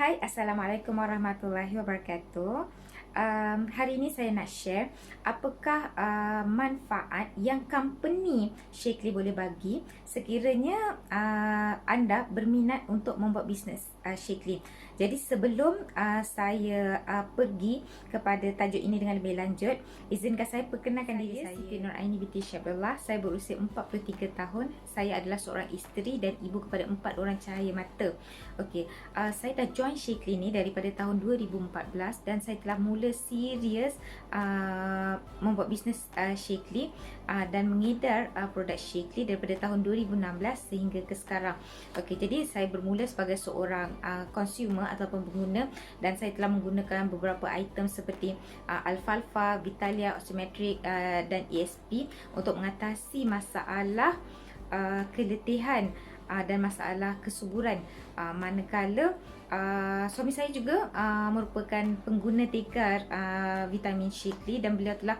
Hai, Assalamualaikum warahmatullahi wabarakatuh. Hari ini saya nak share apakah manfaat yang company Shakely boleh bagi sekiranya anda berminat untuk membuat bisnes Shakely. Jadi sebelum saya pergi kepada tajuk ini dengan lebih lanjut, izinkan saya perkenalkan diri saya. Siti Nuraini binti Syabdullah. Saya berusia 43 tahun. Saya adalah seorang isteri dan ibu kepada 4 orang cahaya mata. Okey, saya dah join Shakely ni daripada tahun 2014 dan saya telah mula serius membuat bisnes Shakely dan mengedar produk Shakely daripada tahun 2016 sehingga ke sekarang. Okey, jadi saya bermula sebagai seorang consumer ataupun pengguna dan saya telah menggunakan beberapa item seperti Alfalfa, Vitalia, Oximetric dan ESP untuk mengatasi masalah keletihan dan masalah kesuburan. Manakala suami saya juga merupakan pengguna tekar vitamin Shakely dan beliau telah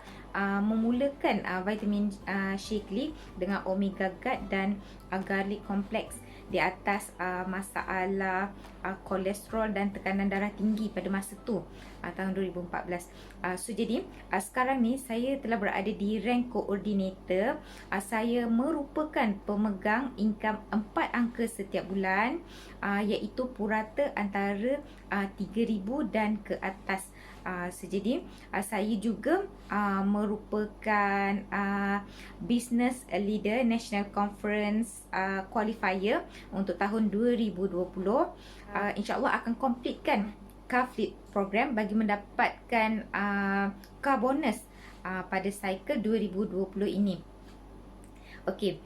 memulakan vitamin Shakely dengan Omega Gut dan Garlic Complex di atas masalah kolesterol dan tekanan darah tinggi pada masa tu, tahun 2014. Jadi sekarang ni saya telah berada di rank coordinator. Saya merupakan pemegang income 4 angka setiap bulan, iaitu purata antara 3,000 dan ke atas. Jadi saya juga merupakan business leader National Conference qualifier untuk tahun 2020. InsyaAllah akan completekan car fleet program bagi mendapatkan car bonus pada cycle 2020 ini. Okey,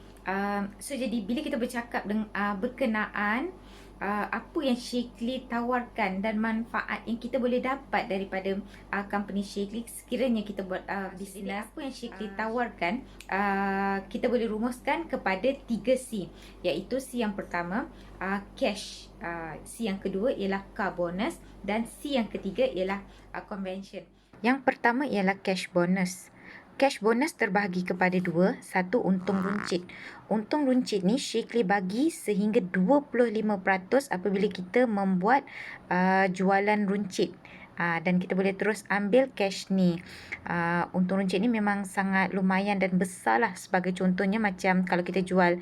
jadi bila kita bercakap dengan berkenaan apa yang Shakely tawarkan dan manfaat yang kita boleh dapat daripada company Shakely sekiranya kita buat bisnes, apa yang Shakely tawarkan, kita boleh rumuskan kepada 3C, iaitu C yang pertama cash, C yang kedua ialah car bonus dan C yang ketiga ialah convention. Yang pertama ialah cash bonus. Cash bonus terbahagi kepada dua. Satu, untung runcit. Untung runcit ni Shakely bagi sehingga 25% apabila kita membuat jualan runcit. Dan kita boleh terus ambil cash ni. Untung runcit ni memang sangat lumayan dan besar lah. Sebagai contohnya macam kalau kita jual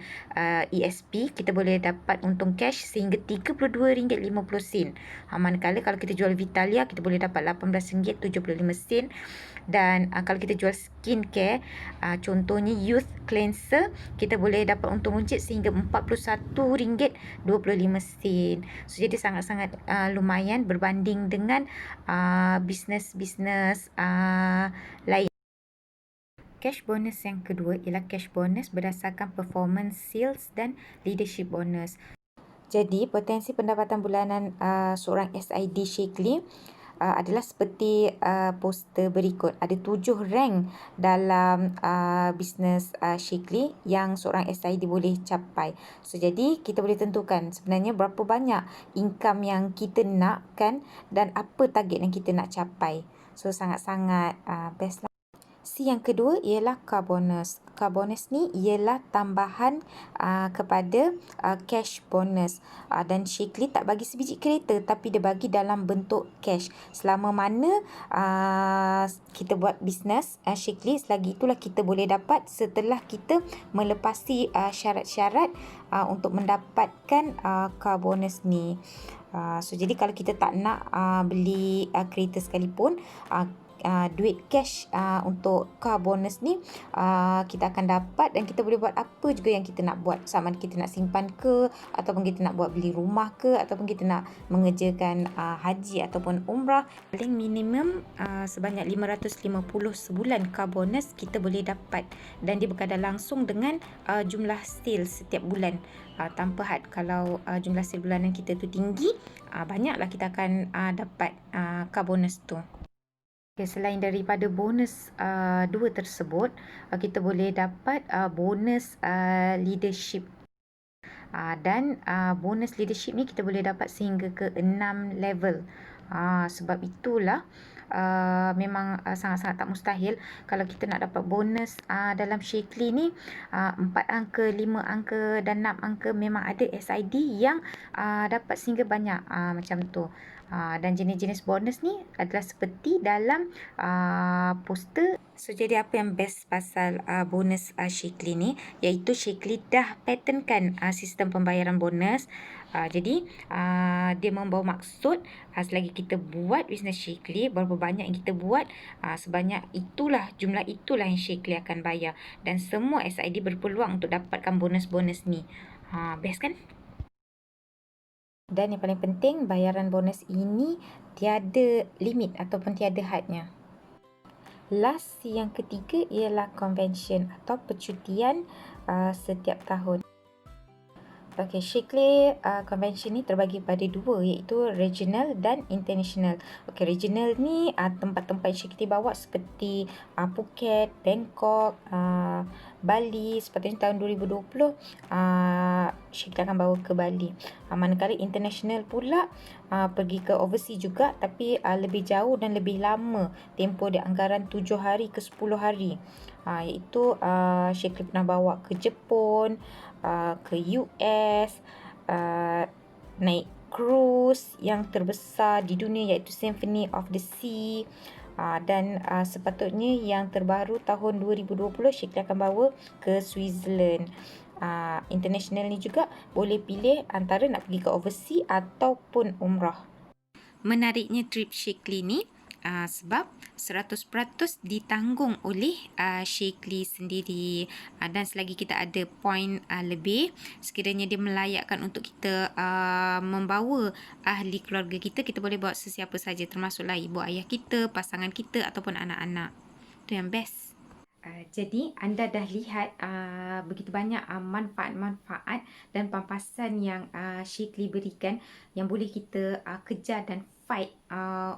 ESP, kita boleh dapat untung cash sehingga RM32.50. Manakala kalau kita jual Vitalia, kita boleh dapat RM18.75. Dan kalau kita jual skincare, contohnya Youth Cleanser, kita boleh dapat untung runcit sehingga RM41.25. Jadi sangat-sangat lumayan berbanding dengan bisnes-bisnes lain. Cash bonus yang kedua ialah cash bonus berdasarkan performance sales dan leadership bonus. Jadi potensi pendapatan bulanan seorang SID Shakely adalah seperti poster berikut. Ada 7 rank dalam bisnes Shakely yang seorang SID boleh capai. Jadi kita boleh tentukan sebenarnya berapa banyak income yang kita nakkan dan apa target yang kita nak capai. Sangat-sangat best lah. C yang kedua ialah car bonus. Car bonus ni ialah tambahan kepada cash bonus. Dan Shakely tak bagi sebiji kereta tapi dia bagi dalam bentuk cash. Selama mana kita buat bisnes Shakely, selagi itulah kita boleh dapat setelah kita melepasi syarat-syarat untuk mendapatkan car bonus ni. Jadi kalau kita tak nak beli kereta sekalipun, duit cash untuk car bonus ni kita akan dapat dan kita boleh buat apa juga yang kita nak buat. Sama ada kita nak simpan ke, ataupun kita nak buat beli rumah ke, ataupun kita nak mengerjakan haji ataupun umrah. Paling minimum sebanyak 550 sebulan car bonus kita boleh dapat, dan dia berkadar langsung dengan jumlah sales setiap bulan tanpa had. Kalau jumlah sales bulanan kita tu tinggi, banyaklah kita akan dapat car bonus tu. Selain daripada bonus dua tersebut, kita boleh dapat bonus leadership. Dan bonus leadership ni kita boleh dapat sehingga ke 6 level. Sebab itulah memang sangat-sangat tak mustahil kalau kita nak dapat bonus dalam Shakely ni. 4 angka, 5 angka dan 6 angka, memang ada SID yang dapat sehingga banyak macam tu. Dan jenis-jenis bonus ni adalah seperti dalam poster. So, jadi apa yang best pasal bonus Shakely ni, iaitu Shakely dah patternkan sistem pembayaran bonus. Jadi dia membawa maksud selagi kita buat bisnes Shakely, berapa banyak yang kita buat, sebanyak itulah, jumlah itulah yang Shakely akan bayar. Dan semua SID berpeluang untuk dapatkan bonus-bonus ni. Best kan? Dan yang paling penting, bayaran bonus ini tiada limit ataupun tiada hadnya. Last, yang ketiga ialah convention atau percutian setiap tahun. Okey, Shakely convention ni terbagi pada dua, iaitu regional dan international. Okey, regional ni tempat-tempat yang Shakely bawa seperti Phuket, Bangkok, Bali. Sepatutnya tahun 2020 Shakely akan bawa ke Bali. Manakala international pula pergi ke overseas juga, tapi lebih jauh dan lebih lama tempoh dia, anggaran 7 hari ke 10 hari. Iaitu Shakely pernah bawa ke Jepun, ke US, naik cruise yang terbesar di dunia iaitu Symphony of the Sea. Dan sepatutnya yang terbaru tahun 2020 Shakely akan bawa ke Switzerland. International ni juga boleh pilih antara nak pergi ke overseas ataupun umrah. Menariknya trip Shakely ni sebab 100% ditanggung oleh Shakely sendiri. Dan selagi kita ada poin lebih, sekiranya dia melayakkan untuk kita membawa ahli keluarga kita, kita boleh bawa sesiapa saja, termasuklah ibu ayah kita, pasangan kita ataupun anak-anak. Itu yang best. Jadi anda dah lihat begitu banyak manfaat-manfaat dan pampasan yang Shakely berikan, yang boleh kita kejar dan fight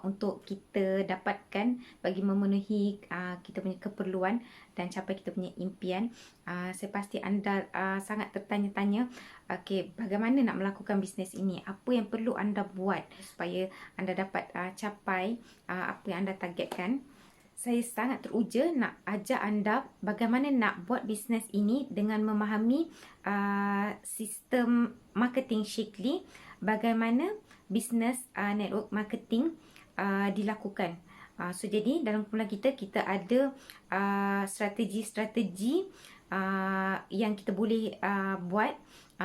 untuk kita dapatkan bagi memenuhi kita punya keperluan dan capai kita punya impian. Saya pasti anda sangat tertanya-tanya, okey, bagaimana nak melakukan bisnes ini? Apa yang perlu anda buat supaya anda dapat capai apa yang anda targetkan? Saya sangat teruja nak ajak anda bagaimana nak buat bisnes ini dengan memahami sistem marketing Shakely, bagaimana bisnes network marketing dilakukan. So, jadi dalam kumpulan kita ada strategi-strategi yang kita boleh buat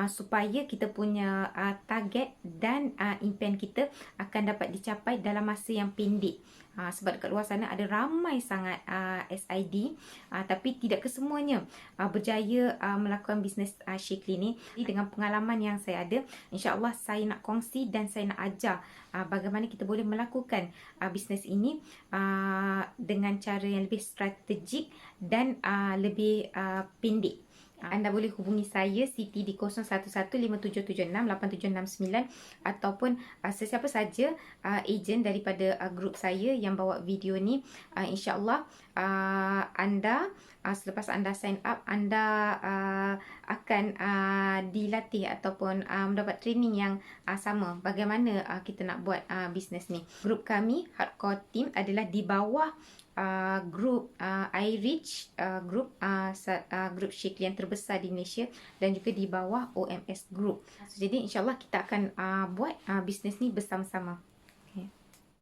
supaya kita punya target dan impian kita akan dapat dicapai dalam masa yang pendek. Sebab dekat luar sana ada ramai sangat SID, tapi tidak kesemuanya berjaya melakukan bisnes Shakely ni. Dengan pengalaman yang saya ada, insya-Allah saya nak kongsi dan saya nak ajar bagaimana kita boleh melakukan bisnes ini dengan cara yang lebih strategik dan lebih pendek. Anda boleh hubungi saya Siti di 011577687769 ataupun sesiapa saja ejen daripada grup saya yang bawa video ni. InsyaAllah anda selepas anda sign up, anda akan dilatih ataupun mendapat training yang sama bagaimana kita nak buat bisnes ni. Grup kami Hardcore Team adalah di bawah grup iReach, grup Shakely yang terbesar di Malaysia, dan juga di bawah OMS Group. Jadi insyaAllah kita akan buat bisnes ni bersama-sama.